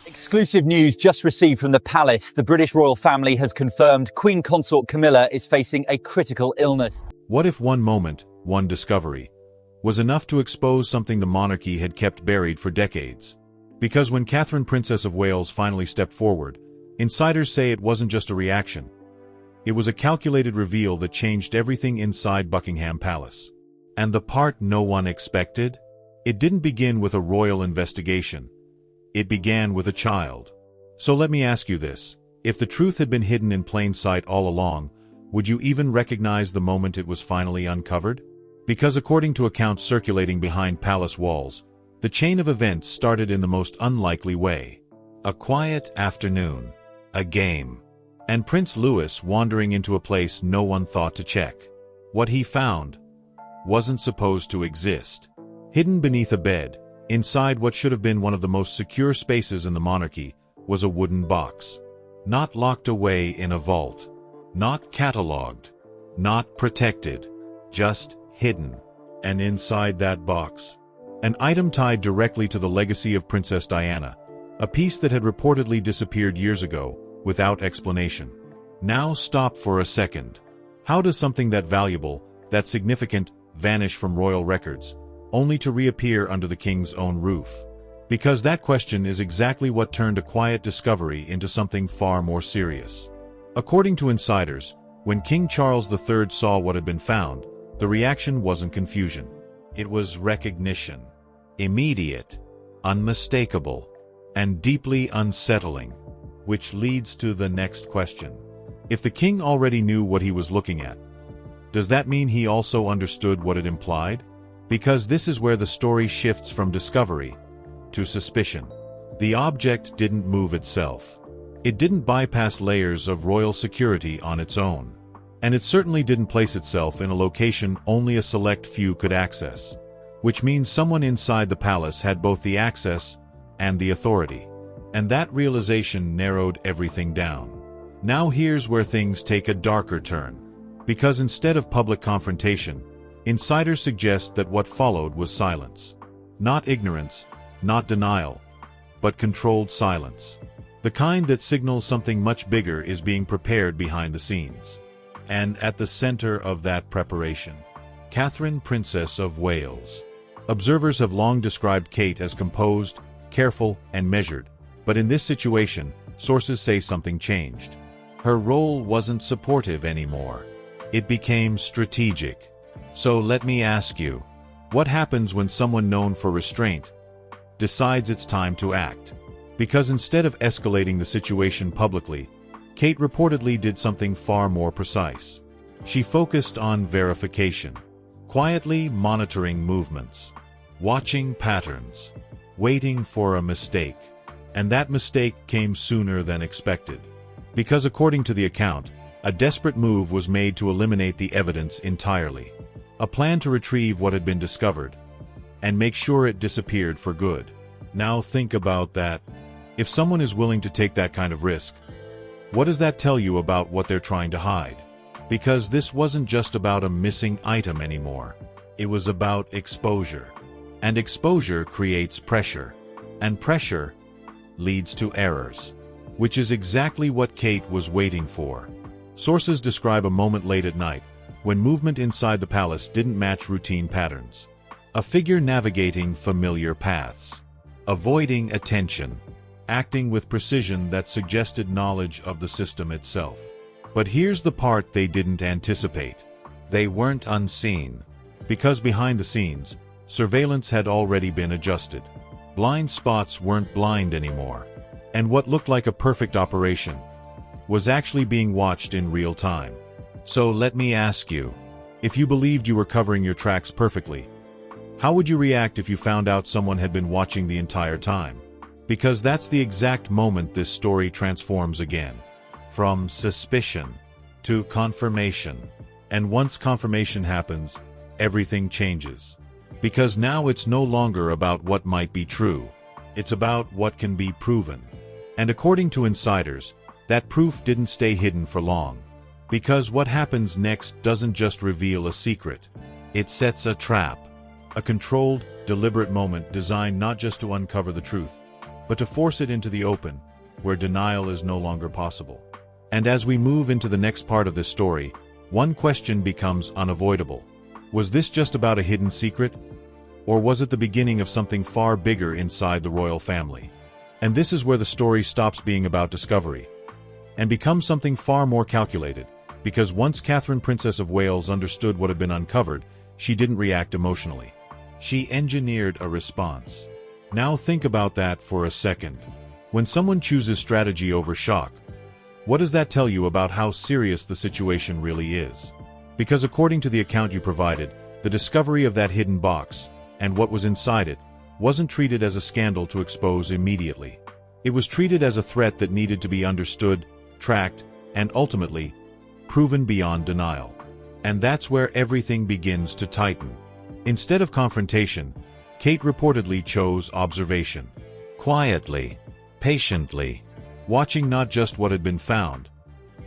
Exclusive news just received from the palace. The British royal family has confirmed Queen Consort Camilla is facing a critical illness. What if one moment, one discovery, was enough to expose something the monarchy had kept buried for decades? Because when Catherine, Princess of Wales, finally stepped forward, insiders say it wasn't just a reaction. It was a calculated reveal that changed everything inside Buckingham Palace. And the part no one expected? It didn't begin with a royal investigation. It began with a child. So let me ask you this. If the truth had been hidden in plain sight all along, would you even recognize the moment it was finally uncovered? Because according to accounts circulating behind palace walls, the chain of events started in the most unlikely way. A quiet afternoon. A game. And Prince Louis wandering into a place no one thought to check. What he found wasn't supposed to exist. Hidden beneath a bed, inside what should have been one of the most secure spaces in the monarchy, was a wooden box. Not locked away in a vault. Not catalogued. Not protected. Just hidden. And inside that box, an item tied directly to the legacy of Princess Diana, a piece that had reportedly disappeared years ago, without explanation. Now stop for a second. How does something that valuable, that significant, vanish from royal records, only to reappear under the king's own roof? Because that question is exactly what turned a quiet discovery into something far more serious. According to insiders, when King Charles III saw what had been found, the reaction wasn't confusion. It was recognition. Immediate, unmistakable, and deeply unsettling. Which leads to the next question. If the king already knew what he was looking at, does that mean he also understood what it implied? Because this is where the story shifts from discovery to suspicion. The object didn't move itself. It didn't bypass layers of royal security on its own. And it certainly didn't place itself in a location only a select few could access. Which means someone inside the palace had both the access and the authority. And that realization narrowed everything down. Now here's where things take a darker turn. Because instead of public confrontation, insiders suggest that what followed was silence. Not ignorance, not denial, but controlled silence. The kind that signals something much bigger is being prepared behind the scenes. And at the center of that preparation, Catherine, Princess of Wales. Observers have long described Kate as composed, careful, and measured. But in this situation, sources say something changed. Her role wasn't supportive anymore. It became strategic. So let me ask you, what happens when someone known for restraint decides it's time to act? Because instead of escalating the situation publicly, Kate reportedly did something far more precise. She focused on verification, quietly monitoring movements, watching patterns, waiting for a mistake. And that mistake came sooner than expected. Because according to the account, a desperate move was made to eliminate the evidence entirely. A plan to retrieve what had been discovered and make sure it disappeared for good. Now think about that. If someone is willing to take that kind of risk, what does that tell you about what they're trying to hide? Because this wasn't just about a missing item anymore. It was about exposure. And exposure creates pressure. And pressure leads to errors. Which is exactly what Kate was waiting for. Sources describe a moment late at night, when movement inside the palace didn't match routine patterns. A figure navigating familiar paths. Avoiding attention. Acting with precision that suggested knowledge of the system itself. But here's the part they didn't anticipate. They weren't unseen. Because behind the scenes, surveillance had already been adjusted. Blind spots weren't blind anymore. And what looked like a perfect operation was actually being watched in real time. So let me ask you, if you believed you were covering your tracks perfectly, how would you react if you found out someone had been watching the entire time? Because that's the exact moment this story transforms again. From suspicion to confirmation. And once confirmation happens, everything changes. Because now it's no longer about what might be true. It's about what can be proven. And according to insiders, that proof didn't stay hidden for long. Because what happens next doesn't just reveal a secret. It sets a trap. A controlled, deliberate moment designed not just to uncover the truth, but to force it into the open, where denial is no longer possible. And as we move into the next part of this story, one question becomes unavoidable. Was this just about a hidden secret? Or was it the beginning of something far bigger inside the royal family? And this is where the story stops being about discovery and becomes something far more calculated, because once Catherine, Princess of Wales, understood what had been uncovered, she didn't react emotionally. She engineered a response. Now think about that for a second. When someone chooses strategy over shock, what does that tell you about how serious the situation really is? Because according to the account you provided, the discovery of that hidden box, and what was inside it, wasn't treated as a scandal to expose immediately. It was treated as a threat that needed to be understood, tracked, and ultimately, proven beyond denial. And that's where everything begins to tighten. Instead of confrontation, Kate reportedly chose observation. Quietly, patiently, watching not just what had been found,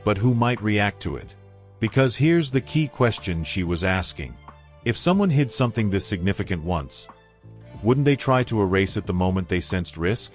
but who might react to it. Because here's the key question she was asking. If someone hid something this significant once, wouldn't they try to erase it the moment they sensed risk?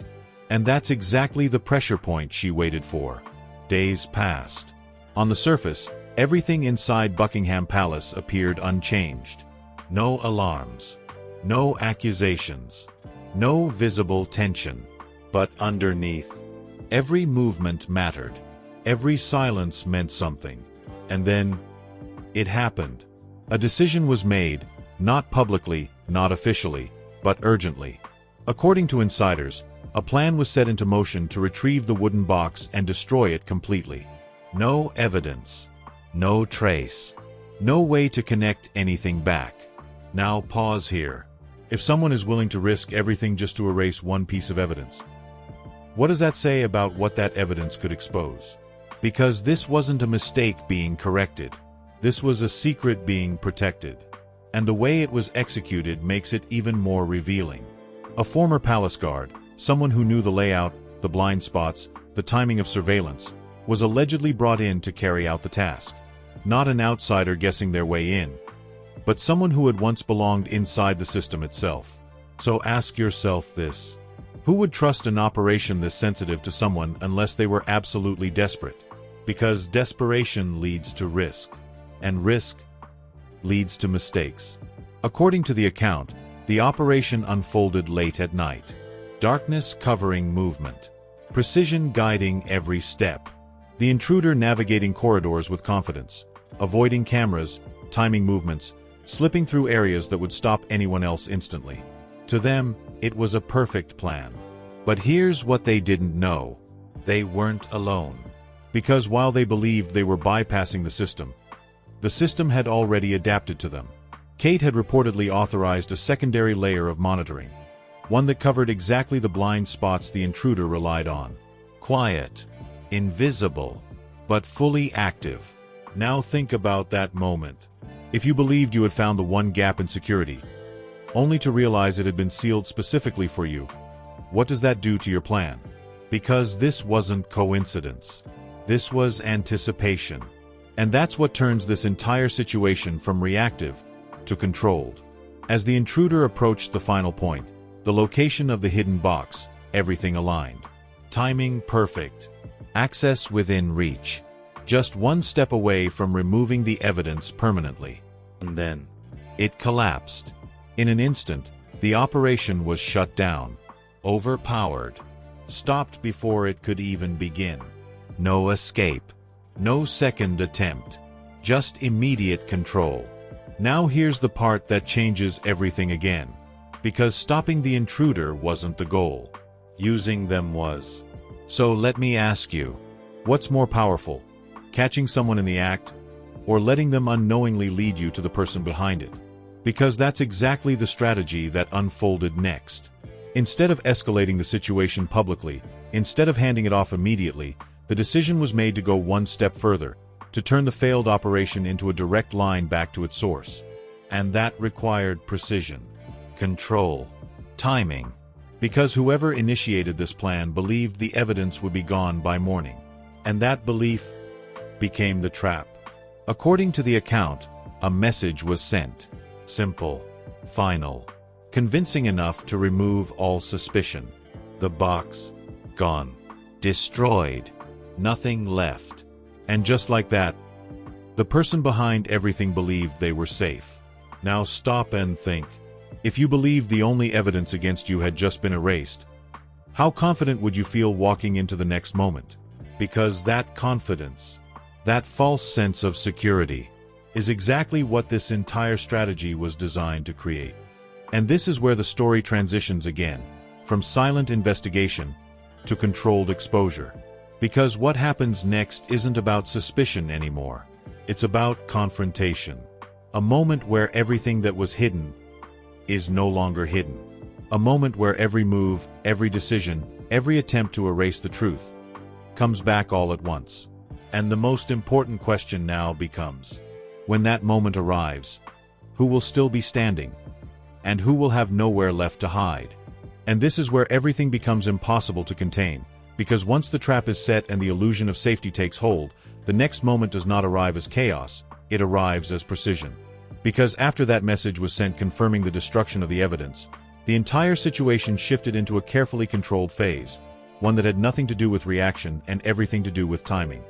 And that's exactly the pressure point she waited for. Days passed. On the surface, everything inside Buckingham Palace appeared unchanged. No alarms, no accusations, no visible tension. But underneath, every movement mattered. Every silence meant something. And then, it happened. A decision was made, not publicly, not officially, but urgently. According to insiders, a plan was set into motion to retrieve the wooden box and destroy it completely. No evidence, no trace, no way to connect anything back. Now pause here. If someone is willing to risk everything just to erase one piece of evidence, what does that say about what that evidence could expose? Because this wasn't a mistake being corrected. This was a secret being protected. And the way it was executed makes it even more revealing. A former palace guard, someone who knew the layout, the blind spots, the timing of surveillance, was allegedly brought in to carry out the task. Not an outsider guessing their way in, but someone who had once belonged inside the system itself. So ask yourself this. Who would trust an operation this sensitive to someone unless they were absolutely desperate? Because desperation leads to risk, and risk leads to mistakes. According to the account, the operation unfolded late at night. Darkness covering movement. Precision guiding every step. The intruder navigating corridors with confidence, avoiding cameras, timing movements, slipping through areas that would stop anyone else instantly. To them, it was a perfect plan. But here's what they didn't know. They weren't alone. Because while they believed they were bypassing the system had already adapted to them. Kate had reportedly authorized a secondary layer of monitoring, one that covered exactly the blind spots the intruder relied on. Quiet, invisible, but fully active. Now think about that moment. If you believed you had found the one gap in security, only to realize it had been sealed specifically for you, what does that do to your plan? Because this wasn't coincidence. This was anticipation. And that's what turns this entire situation from reactive to controlled. As the intruder approached the final point, the location of the hidden box, everything aligned. Timing perfect. Access within reach. Just one step away from removing the evidence permanently. And then, it collapsed. In an instant, the operation was shut down. Overpowered. Stopped before it could even begin. No escape. No second attempt. Just immediate control. Now here's the part that changes everything again. Because stopping the intruder wasn't the goal. Using them was. So let me ask you, what's more powerful? Catching someone in the act, or letting them unknowingly lead you to the person behind it? Because that's exactly the strategy that unfolded next. Instead of escalating the situation publicly, instead of handing it off immediately, the decision was made to go one step further, to turn the failed operation into a direct line back to its source. And that required precision, control, timing. Because whoever initiated this plan believed the evidence would be gone by morning. And that belief became the trap. According to the account, a message was sent. Simple, final, convincing enough to remove all suspicion. The box. Gone. Destroyed. Nothing left. And just like that, the person behind everything believed they were safe. Now stop and think. If you believed the only evidence against you had just been erased, how confident would you feel walking into the next moment? Because that confidence, that false sense of security, is exactly what this entire strategy was designed to create. And this is where the story transitions again, from silent investigation to controlled exposure. Because what happens next isn't about suspicion anymore. It's about confrontation. A moment where everything that was hidden is no longer hidden. A moment where every move, every decision, every attempt to erase the truth comes back all at once. And the most important question now becomes, when that moment arrives, who will still be standing? And who will have nowhere left to hide? And this is where everything becomes impossible to contain, because once the trap is set and the illusion of safety takes hold, the next moment does not arrive as chaos, it arrives as precision. Because after that message was sent confirming the destruction of the evidence, the entire situation shifted into a carefully controlled phase, one that had nothing to do with reaction and everything to do with timing.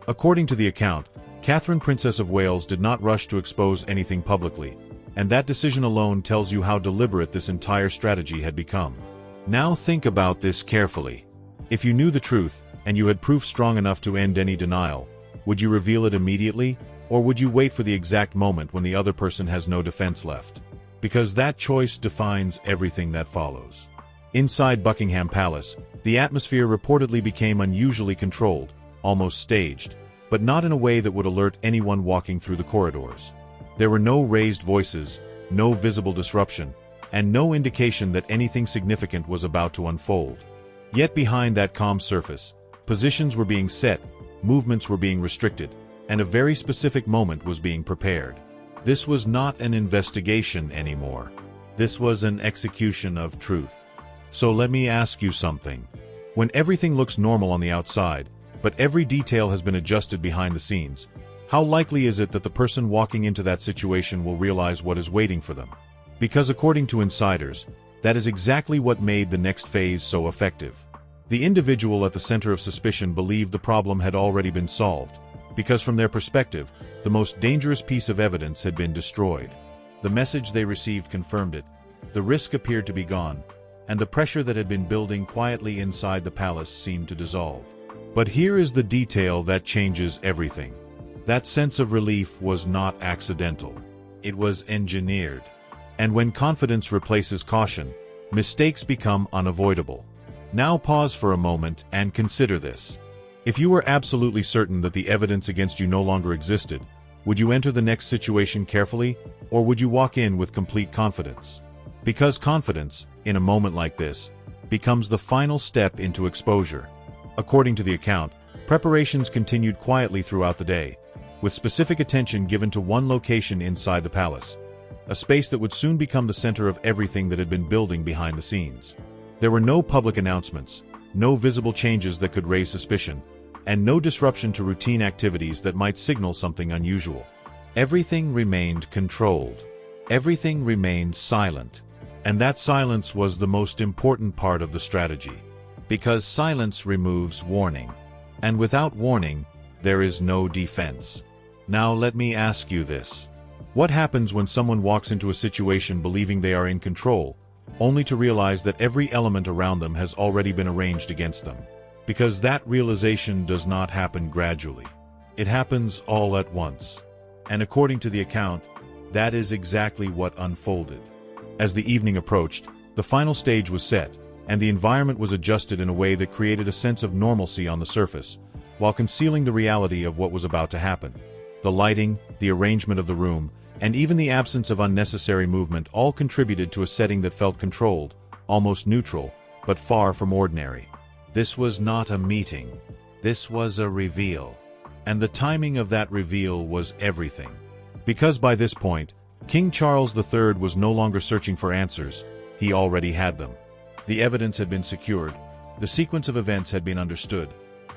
According to the account, Catherine, Princess of Wales, did not rush to expose anything publicly, and that decision alone tells you how deliberate this entire strategy had become. Now think about this carefully. If you knew the truth, and you had proof strong enough to end any denial, would you reveal it immediately, or would you wait for the exact moment when the other person has no defense left? Because that choice defines everything that follows. Inside Buckingham Palace, the atmosphere reportedly became unusually controlled, almost staged, but not in a way that would alert anyone walking through the corridors. There were no raised voices, no visible disruption, and no indication that anything significant was about to unfold. Yet behind that calm surface, positions were being set, movements were being restricted, and a very specific moment was being prepared. This was not an investigation anymore. This was an execution of truth. So let me ask you something. When everything looks normal on the outside, but every detail has been adjusted behind the scenes, how likely is it that the person walking into that situation will realize what is waiting for them? Because according to insiders, that is exactly what made the next phase so effective. The individual at the center of suspicion believed the problem had already been solved, because from their perspective, the most dangerous piece of evidence had been destroyed. The message they received confirmed it, the risk appeared to be gone, and the pressure that had been building quietly inside the palace seemed to dissolve. But here is the detail that changes everything. That sense of relief was not accidental. It was engineered. And when confidence replaces caution, mistakes become unavoidable. Now pause for a moment and consider this. If you were absolutely certain that the evidence against you no longer existed, would you enter the next situation carefully, or would you walk in with complete confidence? Because confidence, in a moment like this, becomes the final step into exposure. According to the account, preparations continued quietly throughout the day, with specific attention given to one location inside the palace, a space that would soon become the center of everything that had been building behind the scenes. There were no public announcements, no visible changes that could raise suspicion, and no disruption to routine activities that might signal something unusual. Everything remained controlled. Everything remained silent. And that silence was the most important part of the strategy. Because silence removes warning. And without warning, there is no defense. Now let me ask you this. What happens when someone walks into a situation believing they are in control, only to realize that every element around them has already been arranged against them? Because that realization does not happen gradually. It happens all at once. And according to the account, that is exactly what unfolded. As the evening approached, the final stage was set, and the environment was adjusted in a way that created a sense of normalcy on the surface, while concealing the reality of what was about to happen. The lighting, the arrangement of the room, and even the absence of unnecessary movement all contributed to a setting that felt controlled, almost neutral, but far from ordinary. This was not a meeting. This was a reveal. And the timing of that reveal was everything. Because by this point, King Charles III was no longer searching for answers, he already had them. The evidence had been secured, the sequence of events had been understood,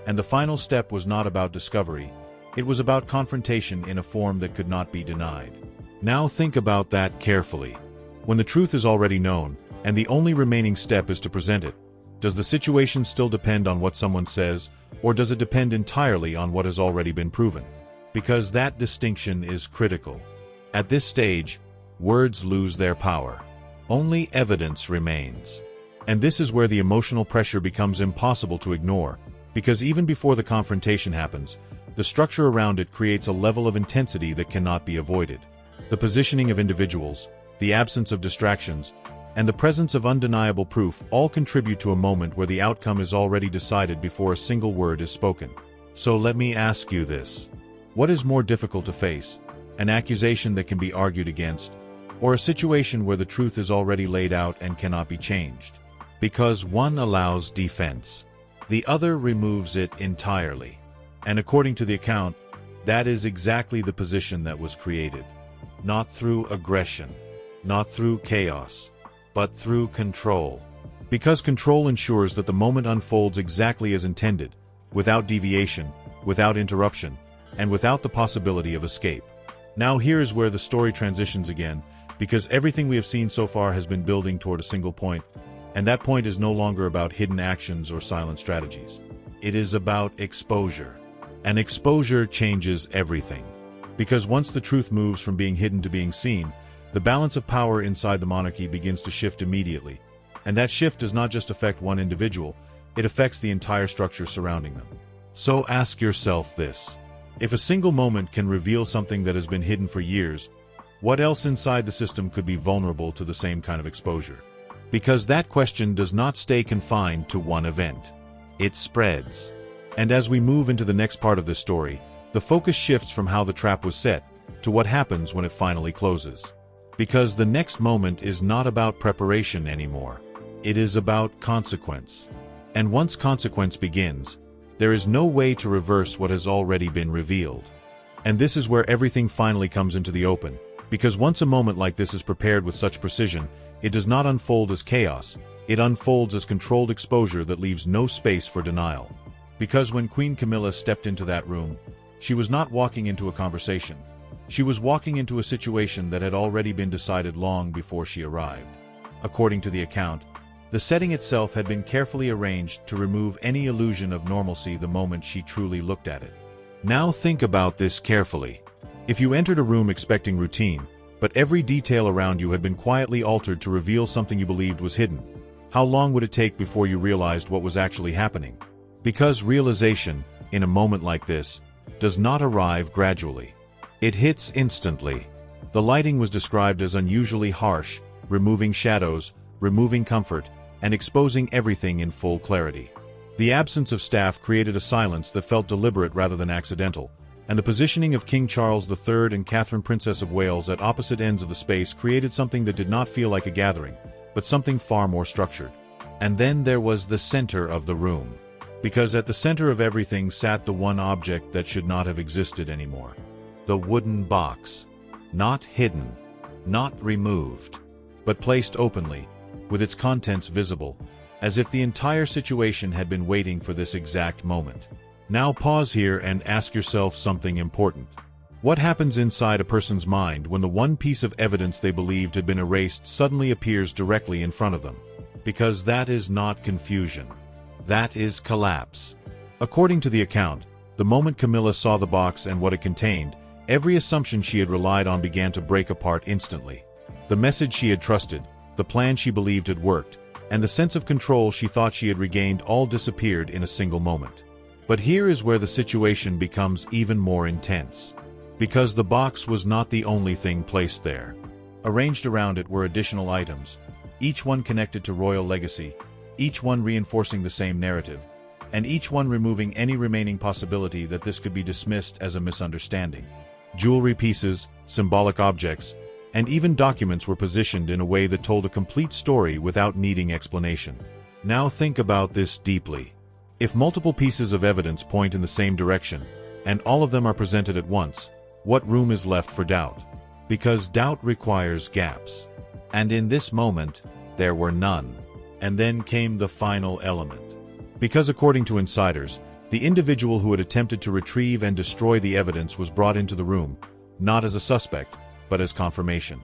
and the final step was not about discovery, it was about confrontation in a form that could not be denied. Now think about that carefully. When the truth is already known, and the only remaining step is to present it, Does the situation still depend on what someone says, or does it depend entirely on what has already been proven? Because that distinction is critical. At this stage, words lose their power. Only evidence remains. And this is where the emotional pressure becomes impossible to ignore, because even before the confrontation happens, the structure around it creates a level of intensity that cannot be avoided. The positioning of individuals, the absence of distractions, and the presence of undeniable proof all contribute to a moment where the outcome is already decided before a single word is spoken. So let me ask you this. What is more difficult to face, an accusation that can be argued against, or a situation where the truth is already laid out and cannot be changed? Because one allows defense, the other removes it entirely. And according to the account, that is exactly the position that was created. Not through aggression, not through chaos, but through control. Because control ensures that the moment unfolds exactly as intended, without deviation, without interruption, and without the possibility of escape. Now here is where the story transitions again, because everything we have seen so far has been building toward a single point, and that point is no longer about hidden actions or silent strategies. It is about exposure. And exposure changes everything. Because once the truth moves from being hidden to being seen, the balance of power inside the monarchy begins to shift immediately. And that shift does not just affect one individual, it affects the entire structure surrounding them. So ask yourself this. If a single moment can reveal something that has been hidden for years, what else inside the system could be vulnerable to the same kind of exposure? Because that question does not stay confined to one event. It spreads. And as we move into the next part of this story, the focus shifts from how the trap was set to what happens when it finally closes. Because the next moment is not about preparation anymore. It is about consequence. And once consequence begins, there is no way to reverse what has already been revealed. And this is where everything finally comes into the open, because once a moment like this is prepared with such precision, it does not unfold as chaos, it unfolds as controlled exposure that leaves no space for denial. Because when Queen Camilla stepped into that room, she was not walking into a conversation. She was walking into a situation that had already been decided long before she arrived. According to the account, the setting itself had been carefully arranged to remove any illusion of normalcy the moment she truly looked at it. Now think about this carefully. If you entered a room expecting routine, but every detail around you had been quietly altered to reveal something you believed was hidden, how long would it take before you realized what was actually happening? Because realization, in a moment like this, does not arrive gradually. It hits instantly. The lighting was described as unusually harsh, removing shadows, removing comfort, and exposing everything in full clarity. The absence of staff created a silence that felt deliberate rather than accidental, and the positioning of King Charles III and Catherine Princess of Wales at opposite ends of the space created something that did not feel like a gathering, but something far more structured. And then there was the center of the room. Because at the center of everything sat the one object that should not have existed anymore. The wooden box. Not hidden, not removed, but placed openly, with its contents visible, as if the entire situation had been waiting for this exact moment. Now pause here and ask yourself something important. What happens inside a person's mind when the one piece of evidence they believed had been erased suddenly appears directly in front of them? Because that is not confusion. That is collapse. According to the account, the moment Camilla saw the box and what it contained, every assumption she had relied on began to break apart instantly. The message she had trusted, the plan she believed had worked, and the sense of control she thought she had regained all disappeared in a single moment. But here is where the situation becomes even more intense. Because the box was not the only thing placed there. Arranged around it were additional items, each one connected to royal legacy, each one reinforcing the same narrative, and each one removing any remaining possibility that this could be dismissed as a misunderstanding. Jewelry pieces, symbolic objects, and even documents were positioned in a way that told a complete story without needing explanation. Now think about this deeply. If multiple pieces of evidence point in the same direction, and all of them are presented at once, what room is left for doubt? Because doubt requires gaps. And in this moment, there were none. And then came the final element. Because according to insiders, the individual who had attempted to retrieve and destroy the evidence was brought into the room, not as a suspect, but as confirmation.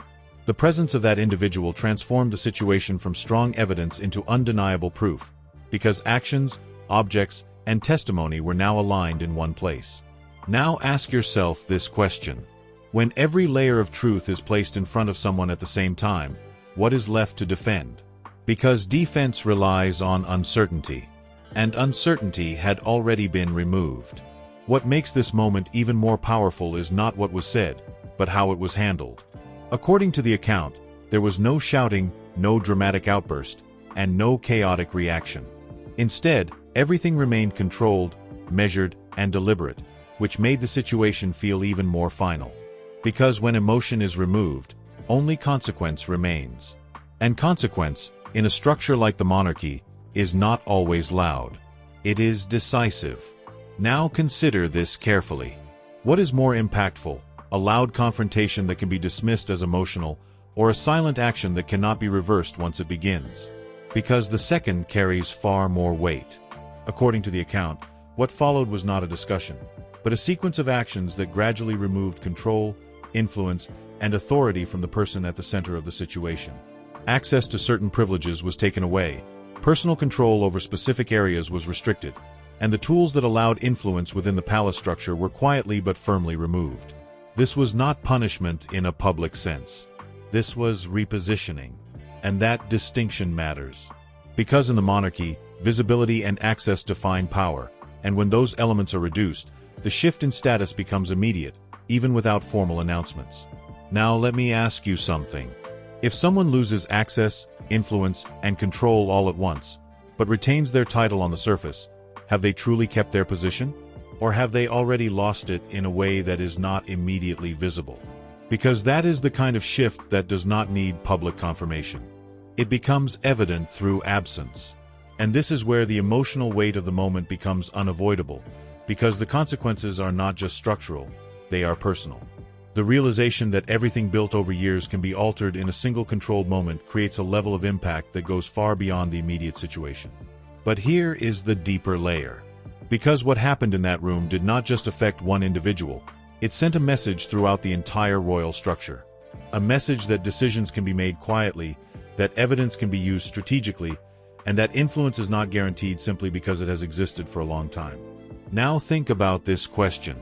The presence of that individual transformed the situation from strong evidence into undeniable proof, because actions, objects, and testimony were now aligned in one place. Now ask yourself this question. When every layer of truth is placed in front of someone at the same time, what is left to defend? Because defense relies on uncertainty, and uncertainty had already been removed. What makes this moment even more powerful is not what was said, but how it was handled. According to the account, there was no shouting, no dramatic outburst, and no chaotic reaction. Instead, everything remained controlled, measured, and deliberate, which made the situation feel even more final. Because when emotion is removed, only consequence remains. And consequence, in a structure like the monarchy, is not always loud. It is decisive. Now consider this carefully. What is more impactful, a loud confrontation that can be dismissed as emotional, or a silent action that cannot be reversed once it begins? Because the second carries far more weight. According to the account, what followed was not a discussion, but a sequence of actions that gradually removed control, influence, and authority from the person at the center of the situation. Access to certain privileges was taken away, personal control over specific areas was restricted, and the tools that allowed influence within the palace structure were quietly but firmly removed. This was not punishment in a public sense. This was repositioning. And that distinction matters. Because in the monarchy, visibility and access define power, and when those elements are reduced, the shift in status becomes immediate, even without formal announcements. Now let me ask you something. If someone loses access, influence, and control all at once, but retains their title on the surface, have they truly kept their position? Or have they already lost it in a way that is not immediately visible? Because that is the kind of shift that does not need public confirmation. It becomes evident through absence. And this is where the emotional weight of the moment becomes unavoidable, because the consequences are not just structural, they are personal. The realization that everything built over years can be altered in a single controlled moment creates a level of impact that goes far beyond the immediate situation. But here is the deeper layer. Because what happened in that room did not just affect one individual, it sent a message throughout the entire royal structure. A message that decisions can be made quietly, that evidence can be used strategically, and that influence is not guaranteed simply because it has existed for a long time. Now think about this question.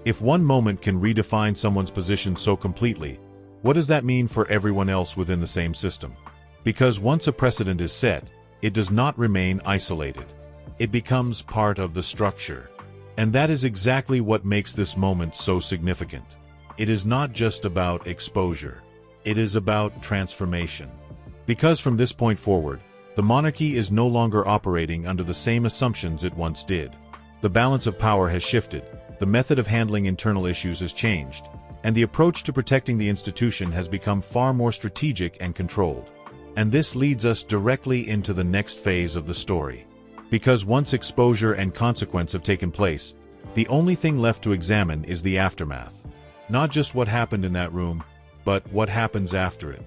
If one moment can redefine someone's position so completely, what does that mean for everyone else within the same system? Because once a precedent is set, it does not remain isolated. It becomes part of the structure. And that is exactly what makes this moment so significant. It is not just about exposure. It is about transformation. Because from this point forward, the monarchy is no longer operating under the same assumptions it once did. The balance of power has shifted, the method of handling internal issues has changed, and the approach to protecting the institution has become far more strategic and controlled. And this leads us directly into the next phase of the story. Because once exposure and consequence have taken place, the only thing left to examine is the aftermath. Not just what happened in that room, but what happens after it.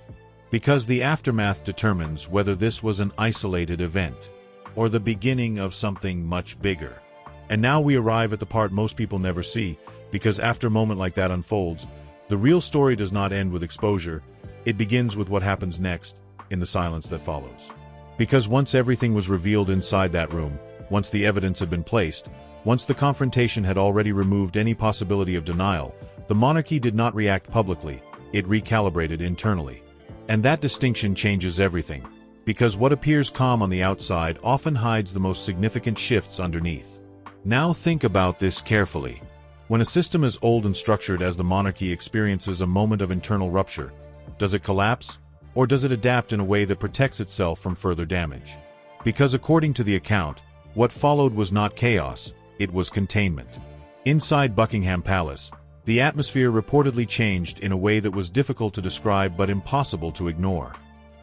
Because the aftermath determines whether this was an isolated event, or the beginning of something much bigger. And now we arrive at the part most people never see, because after a moment like that unfolds, the real story does not end with exposure, it begins with what happens next, in the silence that follows. Because once everything was revealed inside that room, once the evidence had been placed, once the confrontation had already removed any possibility of denial, the monarchy did not react publicly, it recalibrated internally. And that distinction changes everything, because what appears calm on the outside often hides the most significant shifts underneath. Now think about this carefully. When a system as old and structured as the monarchy experiences a moment of internal rupture, does it collapse, or does it adapt in a way that protects itself from further damage? Because according to the account, what followed was not chaos, it was containment. Inside Buckingham Palace, the atmosphere reportedly changed in a way that was difficult to describe but impossible to ignore.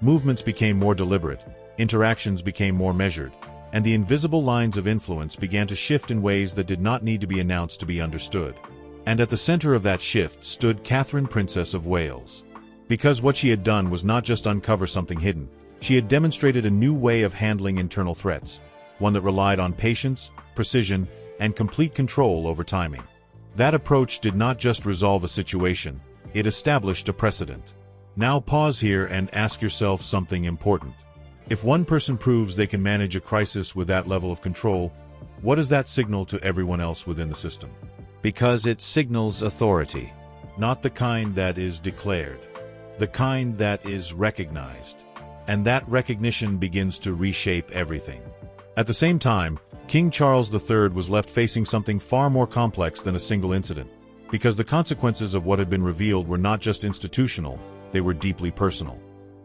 Movements became more deliberate, interactions became more measured, and the invisible lines of influence began to shift in ways that did not need to be announced to be understood. And at the center of that shift stood Catherine, Princess of Wales. Because what she had done was not just uncover something hidden, she had demonstrated a new way of handling internal threats, one that relied on patience, precision, and complete control over timing. That approach did not just resolve a situation, it established a precedent. Now pause here and ask yourself something important. If one person proves they can manage a crisis with that level of control, what does that signal to everyone else within the system? Because it signals authority, not the kind that is declared, the kind that is recognized. And that recognition begins to reshape everything. At the same time, King Charles III was left facing something far more complex than a single incident, because the consequences of what had been revealed were not just institutional, they were deeply personal.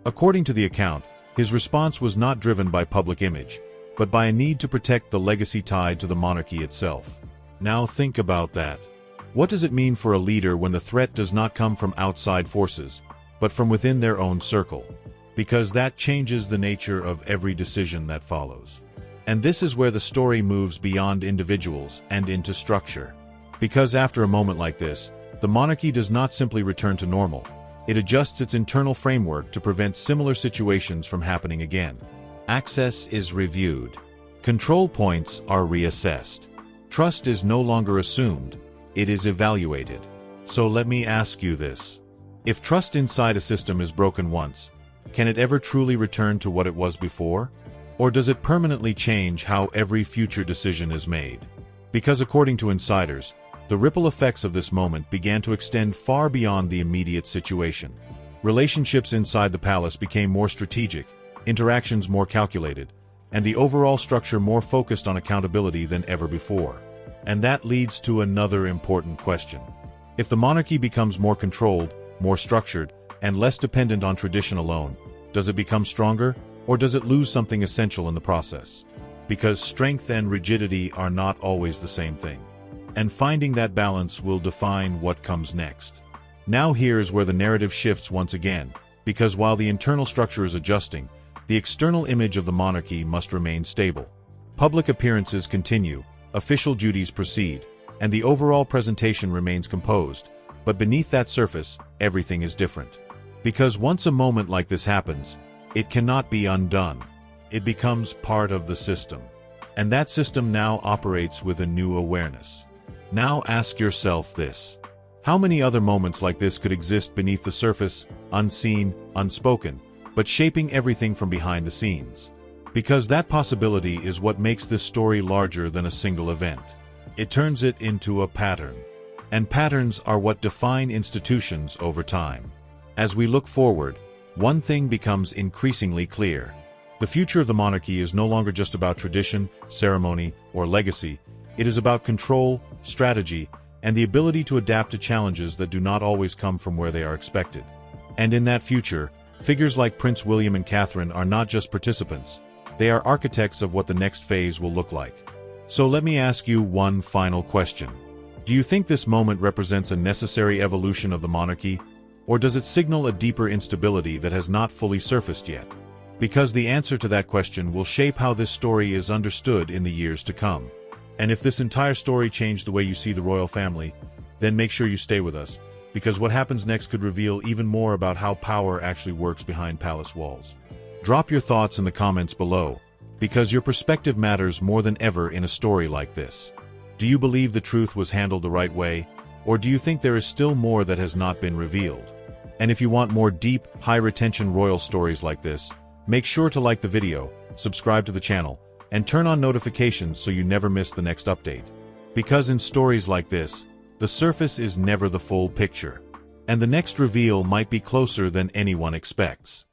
According to the account, his response was not driven by public image, but by a need to protect the legacy tied to the monarchy itself. Now think about that. What does it mean for a leader when the threat does not come from outside forces, but from within their own circle? Because that changes the nature of every decision that follows. And this is where the story moves beyond individuals and into structure. Because after a moment like this, the monarchy does not simply return to normal. It adjusts its internal framework to prevent similar situations from happening again. Access is reviewed. Control points are reassessed. Trust is no longer assumed, it is evaluated. So let me ask you this. If trust inside a system is broken once, can it ever truly return to what it was before? Or does it permanently change how every future decision is made? Because according to insiders, the ripple effects of this moment began to extend far beyond the immediate situation. Relationships inside the palace became more strategic, interactions more calculated, and the overall structure more focused on accountability than ever before. And that leads to another important question. If the monarchy becomes more controlled, more structured, and less dependent on tradition alone, does it become stronger, or does it lose something essential in the process? Because strength and rigidity are not always the same thing. And finding that balance will define what comes next. Now here's where the narrative shifts once again, because while the internal structure is adjusting, the external image of the monarchy must remain stable. Public appearances continue, official duties proceed, and the overall presentation remains composed, but beneath that surface, everything is different. Because once a moment like this happens, it cannot be undone. It becomes part of the system. And that system now operates with a new awareness. Now ask yourself this. How many other moments like this could exist beneath the surface, unseen, unspoken, but shaping everything from behind the scenes? Because that possibility is what makes this story larger than a single event. It turns it into a pattern. And patterns are what define institutions over time. As we look forward, one thing becomes increasingly clear. The future of the monarchy is no longer just about tradition, ceremony, or legacy. It is about control, strategy, and the ability to adapt to challenges that do not always come from where they are expected. And in that future, figures like Prince William and Catherine are not just participants, they are architects of what the next phase will look like. So let me ask you one final question. Do you think this moment represents a necessary evolution of the monarchy, or does it signal a deeper instability that has not fully surfaced yet? Because the answer to that question will shape how this story is understood in the years to come. And if this entire story changed the way you see the royal family, then make sure you stay with us, because what happens next could reveal even more about how power actually works behind palace walls. Drop your thoughts in the comments below, because your perspective matters more than ever in a story like this. Do you believe the truth was handled the right way, or do you think there is still more that has not been revealed? And if you want more deep, high-retention royal stories like this, make sure to like the video, subscribe to the channel, and turn on notifications so you never miss the next update. Because in stories like this, the surface is never the full picture, and the next reveal might be closer than anyone expects.